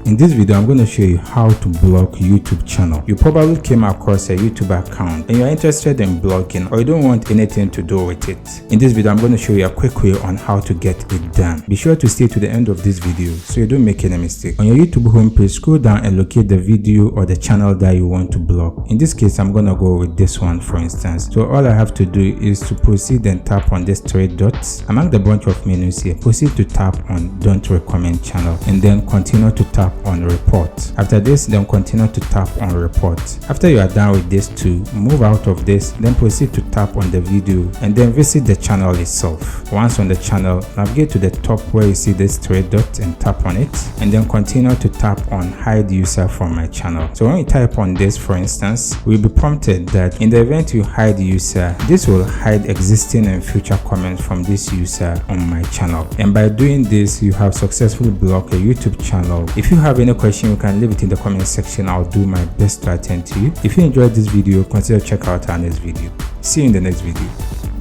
In this video, I'm going to show you how to block YouTube channel. You probably came across a YouTube account and you're interested in blocking, or you don't want anything to do with it. In this video, I'm going to show you a quick way on how to get it done. Be sure to stay to the end of this video so you don't make any mistake. On your YouTube homepage, scroll down and locate the video or the channel that you want to block. In this case, I'm going to go with this one, for instance. So all I have to do is to proceed and tap on these three dots. Among the bunch of menus here, proceed to tap on Don't Recommend Channel and then continue to tap on Report. After this, then continue to tap on Report. After you are done with this two, move out of this, then proceed to tap on the video and then visit the channel itself. Once on the channel, navigate to the top where you see this three dots and tap on it, and then continue to tap on Hide User from my channel. So when you type on this, for instance, we'll be prompted that in the event you hide user, this will hide existing and future comments from this user on my channel. And by doing this, you have successfully blocked a YouTube channel. If you have any question, you can leave it in the comment section. I'll do my best to attend to you. If you enjoyed this video, consider check out our next video. See you in the next video.